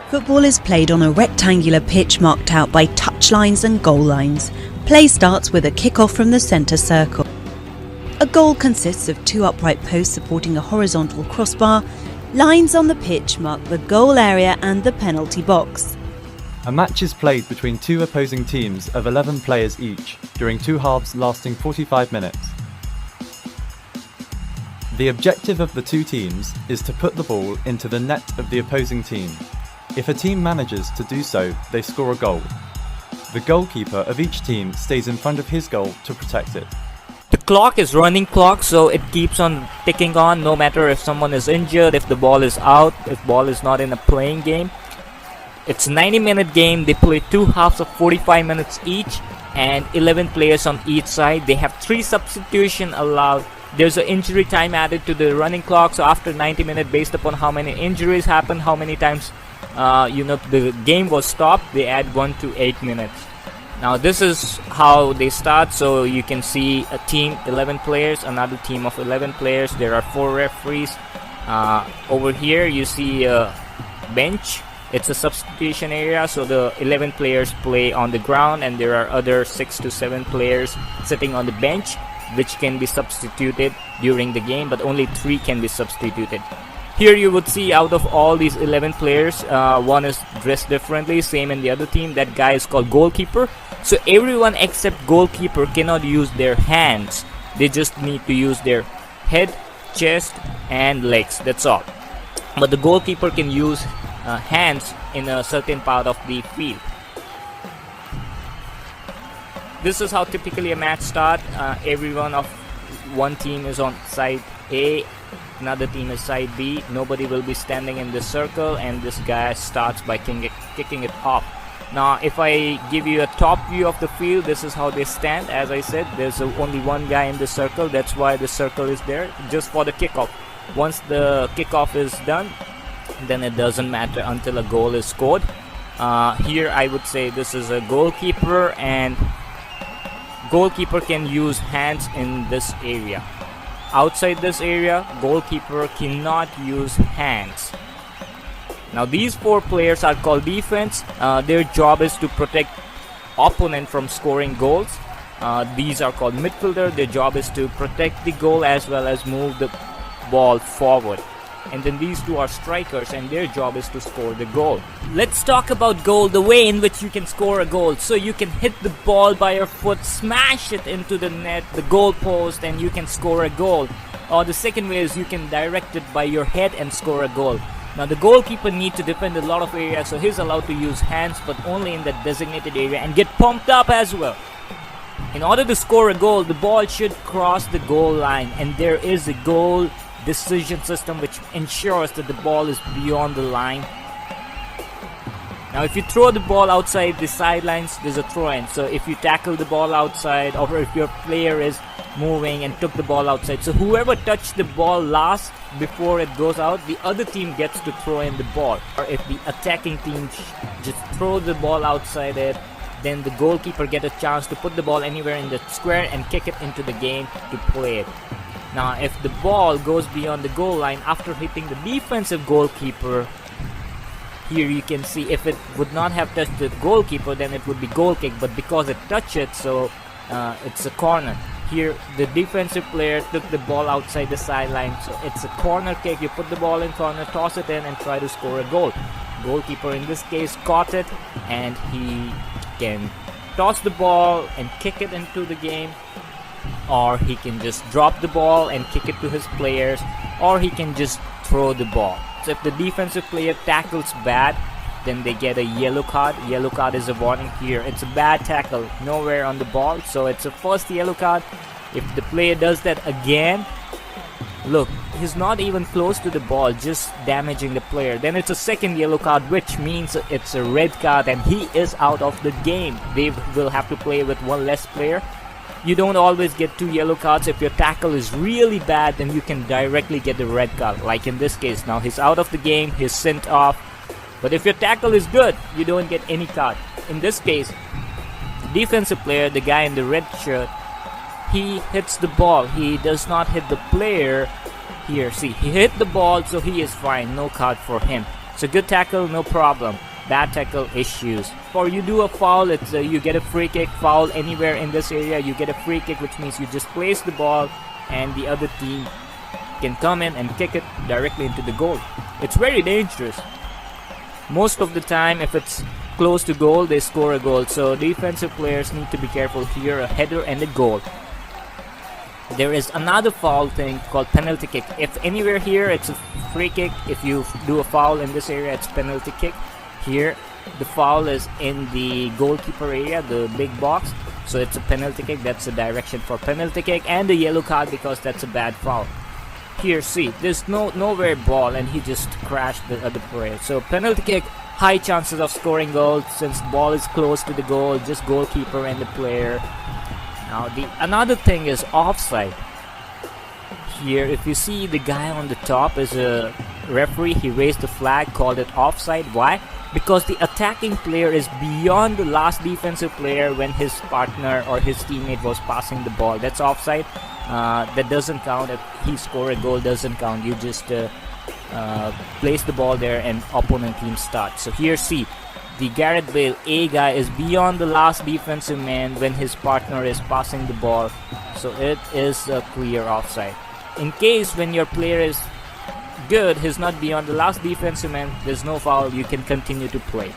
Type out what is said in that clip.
Football is played on a rectangular pitch marked out by touchlines and goal lines. Play starts with a kick-off from the centre circle. A goal consists of two upright posts supporting a horizontal crossbar. Lines on the pitch mark the goal area and the penalty box. A match is played between two opposing teams of 11 players each, during two halves lasting 45 minutes. The objective of the two teams is to put the ball into the net of the opposing team. If a team manages to do so, they score a goal. The goalkeeper of each team stays in front of his goal to protect it. The clock is running clock, so it keeps on ticking on no matter if someone is injured, if the ball is out, if ball is not in a playing game. It's a 90-minute game. They play two halves of 45 minutes each and 11 players on each side. They have 3 substitutions allowed. There's an injury time added to the running clock, so after 90 minutes, based upon how many injuries happen, how many times the game was stopped, they add 1 to 8 minutes. Now this is how they start. So you can see a team 11 players, another team of 11 players. There are 4 referees. Over here you see a bench. It's a substitution area, so the 11 players play on the ground and there are other 6 to 7 players sitting on the bench which can be substituted during the game, but only 3 can be substituted. Here you would see out of all these 11 players, one is dressed differently, same in the other team. That guy is called goalkeeper. So everyone except goalkeeper cannot use their hands. They just need to use their head, chest and legs, that's all. But the goalkeeper can use hands in a certain part of the field. This is how typically a match starts. Everyone of one team is on side A, another team is side B. Nobody will be standing in the circle, and this guy starts by kicking it off. Now if I give you a top view of the field, this is how they stand. As I said, there's only one guy in the circle. That's why the circle is there, just for the kickoff. Once the kickoff is done, then it doesn't matter until a goal is scored. Here I would say this is a goalkeeper, and goalkeeper can use hands in this area. Outside this area, goalkeeper cannot use hands. Now these 4 players are called defense. Their job is to protect opponent from scoring goals. These are called midfielder. Their job is to protect the goal as well as move the ball forward. And then these 2 are strikers, and their job is to score the goal. Let's talk about goal, the way in which you can score a goal. So you can hit the ball by your foot, smash it into the net, the goal post, and you can score a goal. Or the second way is you can direct it by your head and score a goal. Now the goalkeeper needs to defend a lot of areas, so he's allowed to use hands, but only in that designated area, and get pumped up as well. In order to score a goal, the ball should cross the goal line, and there is a goal decision system which ensures that the ball is beyond the line. Now if you throw the ball outside the sidelines, there's a throw-in. So if you tackle the ball outside, or if your player is moving and took the ball outside, so whoever touched the ball last before it goes out, the other team gets to throw in the ball. Or if the attacking team just throw the ball outside it, then the goalkeeper gets a chance to put the ball anywhere in the square and kick it into the game to play it. Now if the ball goes beyond the goal line after hitting the defensive goalkeeper, here you can see if it would not have touched the goalkeeper, then it would be goal kick, but because it touched it, so it's a corner. Here the defensive player took the ball outside the sideline, so it's a corner kick. You put the ball in corner, toss it in and try to score a goal. Goalkeeper in this case caught it, and he can toss the ball and kick it into the game, or he can just drop the ball and kick it to his players, or he can just throw the ball. So if the defensive player tackles bad, then they get a yellow card. Yellow card is a warning. Here it's a bad tackle, nowhere on the ball, so it's a first yellow card. If the player does that again, look, he's not even close to the ball, just damaging the player, then it's a second yellow card, which means it's a red card and he is out of the game. They will have to play with one less player. You don't always get 2 yellow cards. If your tackle is really bad, then you can directly get the red card, like in this case. Now he's out of the game, he's sent off. But if your tackle is good, you don't get any card. In this case, the defensive player, the guy in the red shirt, he hits the ball. He does not hit the player. Here, see, he hit the ball, so he is fine, no card for him. So good tackle, no problem. Bad tackle, issues. Or you do a foul, it's you get a free kick. Foul anywhere in this area, you get a free kick, which means you just place the ball and the other team can come in and kick it directly into the goal. It's very dangerous. Most of the time, if it's close to goal, they score a goal. So defensive players need to be careful here. A header and a goal. There is another foul thing called penalty kick. If anywhere here, it's a free kick. If you do a foul in this area, it's penalty kick. Here, the foul is in the goalkeeper area, the big box. So it's a penalty kick. That's the direction for penalty kick, and a yellow card because that's a bad foul. Here, see, there's nowhere ball, and he just crashed the other player. So penalty kick, high chances of scoring goals since ball is close to the goal, just goalkeeper and the player. Now another thing is offside. Here, if you see the guy on the top is a referee, he raised the flag, called it offside. Why? Because the attacking player is beyond the last defensive player when his partner or his teammate was passing the ball. That's offside. That doesn't count. If he scored a goal, doesn't count. You just place the ball there and opponent team starts. So here, see, the Gareth Bale A guy is beyond the last defensive man when his partner is passing the ball. So it is a clear offside. In case when your player is good, he's not beyond the last defensive man, there's no foul, you can continue to play.